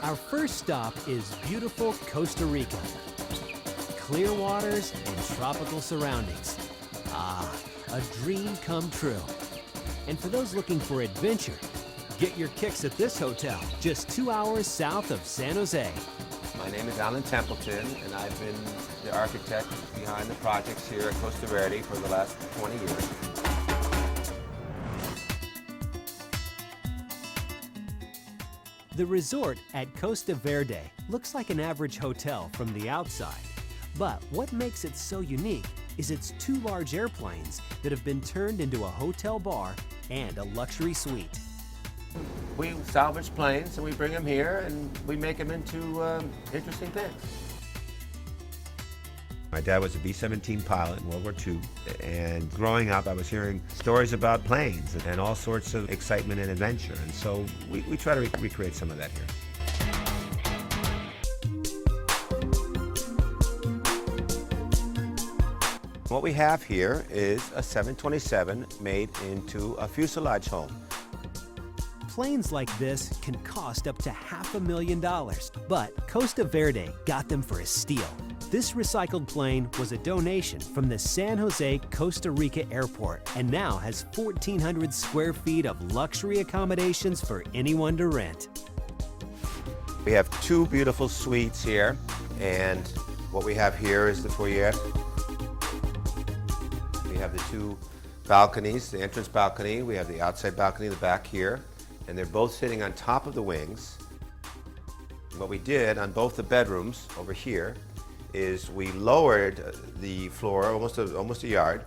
Our first stop is beautiful Costa Rica. Clear waters and tropical surroundings. Ah, a dream come true. And for those looking for adventure, get your kicks at this hotel, just 2 hours south of San Jose. My name is Alan Templeton, and I've been the architect behind the projects here at Costa Verde for the last 20 years. The resort at Costa Verde looks like an average hotel from the outside. But what makes it so unique is its 2 large airplanes that have been turned into a hotel bar and a luxury suite. We salvage planes and we bring them here and we make them into interesting things. My dad was a B-17 pilot in World War II, and growing up I was hearing stories about planes and all sorts of excitement and adventure, and so we try to recreate some of that here. What we have here is a 727 made into a fuselage home. Planes like this can cost up to $500,000, but Costa Verde got them for a steal. This recycled plane was a donation from the San Jose, Costa Rica airport and now has 1,400 square feet of luxury accommodations for anyone to rent. We have 2 beautiful suites here, and what we have here is the foyer. We have the 2 balconies, the entrance balcony, we have the outside balcony in the back here, and they're both sitting on top of the wings. What we did on both the bedrooms over here is we lowered the floor almost a yard,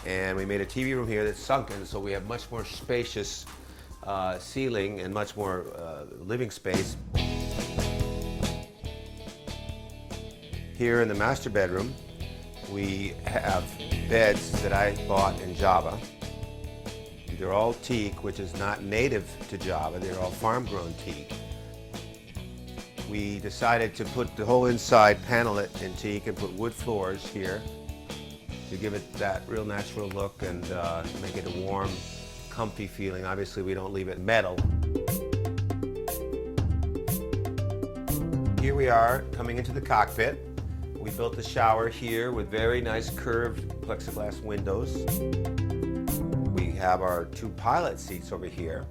and we made a TV room here that's sunken, so we have much more spacious ceiling and much more living space. Here in the master bedroom, we have beds that I bought in Java. They're all teak, which is not native to Java. They're all farm-grown teak. We decided to put the whole inside, panel it in teak, and put wood floors here to give it that real natural look and make it a warm, comfy feeling. Obviously, we don't leave it metal. Here we are coming into the cockpit. We built the shower here with very nice curved plexiglass windows. We have our 2 pilot seats over here.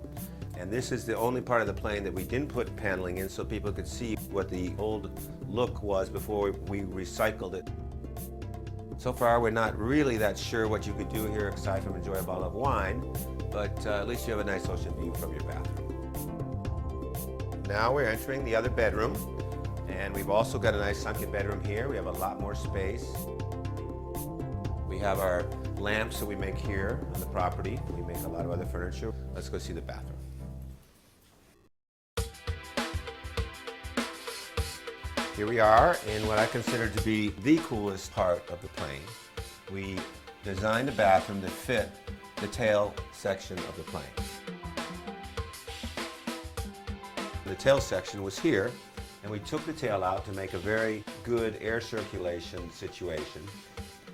And this is the only part of the plane that we didn't put paneling in so people could see what the old look was before we recycled it. So far, we're not really that sure what you could do here aside from enjoy a bottle of wine, but at least you have a nice ocean view from your bathroom. Now we're entering the other bedroom, and we've also got a nice sunken bedroom here. We have a lot more space. We have our lamps that we make here on the property. We make a lot of other furniture. Let's go see the bathroom. Here we are in what I consider to be the coolest part of the plane. We designed a bathroom that fit the tail section of the plane. The tail section was here, and we took the tail out to make a very good air circulation situation.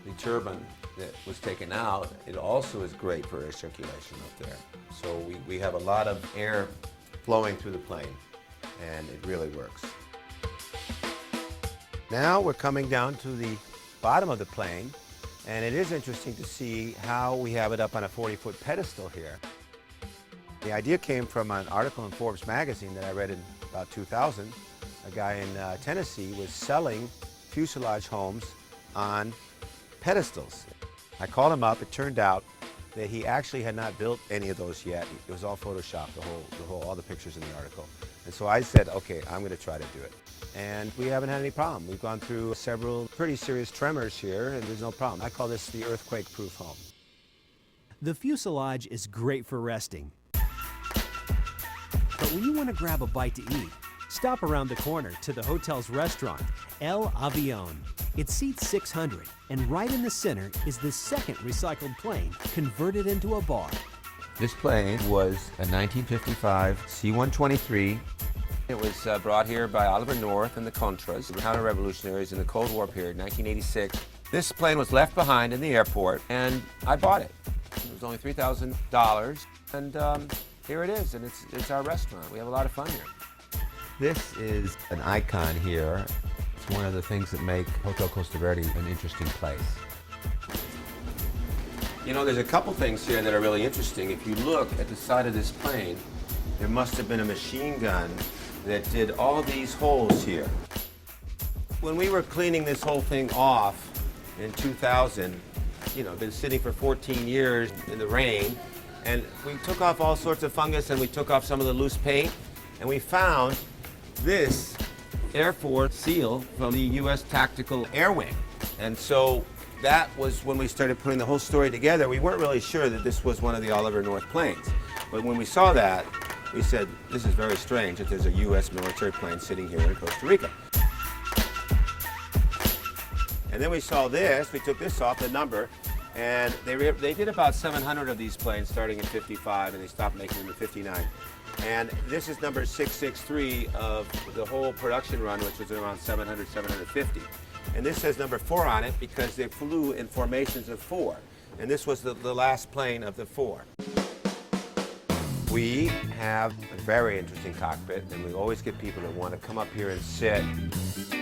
The turbine that was taken out, it also is great for air circulation up there. So we have a lot of air flowing through the plane, and it really works. Now we're coming down to the bottom of the plane, and it is interesting to see how we have it up on a 40-foot pedestal here. The idea came from an article in Forbes magazine that I read in about 2000. A guy in Tennessee was selling fuselage homes on pedestals. I called him up. It turned out that he actually had not built any of those yet. It was all Photoshopped, all the pictures in the article. And so I said, okay, I'm going to try to do it. And we haven't had any problem. We've gone through several pretty serious tremors here, and there's no problem. I call this the earthquake-proof home. The fuselage is great for resting. But when you want to grab a bite to eat, stop around the corner to the hotel's restaurant, El Avion. It seats 600, and right in the center is the second recycled plane converted into a bar. This plane was a 1955 C-123. It was brought here by Oliver North and the Contras, the counter-revolutionaries in the Cold War period, 1986. This plane was left behind in the airport, and I bought it. It was only $3,000, and here it is, and it's our restaurant. We have a lot of fun here. This is an icon here. It's one of the things that make Hotel Costa Verde an interesting place. You know, there's a couple things here that are really interesting. If you look at the side of this plane, there must have been a machine gun that did all these holes here. When we were cleaning this whole thing off in 2000, you know, been sitting for 14 years in the rain, and we took off all sorts of fungus and we took off some of the loose paint, and we found this Air Force seal from the U.S. Tactical Air Wing. And so that was when we started putting the whole story together. We weren't really sure that this was one of the Oliver North planes. But when we saw that, we said, this is very strange that there's a U.S. military plane sitting here in Costa Rica. And then we saw this, we took this off, the number, and they did about 700 of these planes starting in 55, and they stopped making them in 59. And this is number 663 of the whole production run, which was around 700, 750. And this says number 4 on it because they flew in formations of 4. And this was the last plane of the 4. We have a very interesting cockpit, and we always get people that want to come up here and sit.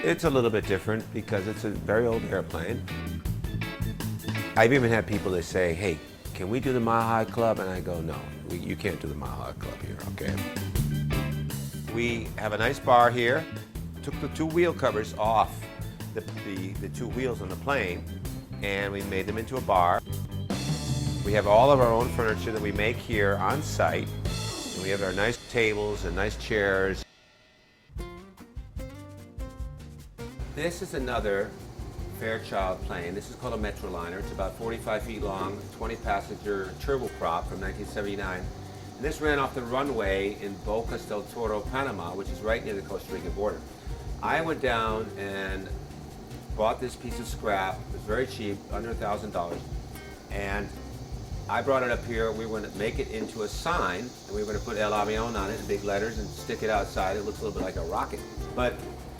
It's a little bit different because it's a very old airplane. I've even had people that say, hey, can we do the Mile High Club? And I go, no, you can't do the Mile High Club here, okay? We have a nice bar here. Took the 2 wheel covers off the 2 wheels on the plane, and we made them into a bar. We have all of our own furniture that we make here on site. And we have our nice tables and nice chairs. This is another Fairchild plane. This is called a Metroliner. It's about 45 feet long, 20-passenger turboprop from 1979. And this ran off the runway in Bocas del Toro, Panama, which is right near the Costa Rica border. I went down and bought this piece of scrap. It was very cheap, under $1,000. And I brought it up here. We were going to make it into a sign, and we were going to put El Avion on it in big letters and stick it outside. It looks a little bit like a rocket. But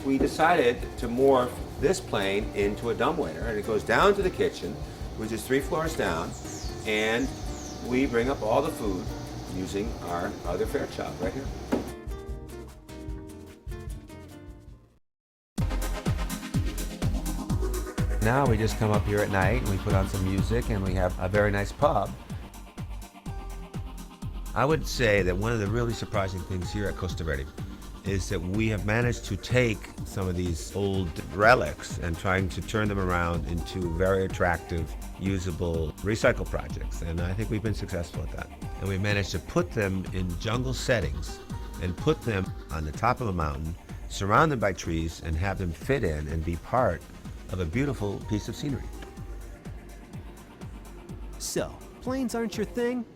we decided to morph this plane into a dumbwaiter, and it goes down to the kitchen, which is 3 floors down, and we bring up all the food using our other Fairchild right here. Now we just come up here at night and we put on some music and we have a very nice pub. I would say that one of the really surprising things here at Costa Verde is that we have managed to take some of these old relics and trying to turn them around into very attractive, usable recycle projects. And I think we've been successful at that. And we managed to put them in jungle settings and put them on the top of a mountain, surrounded by trees, and have them fit in and be part of a beautiful piece of scenery. So, planes aren't your thing?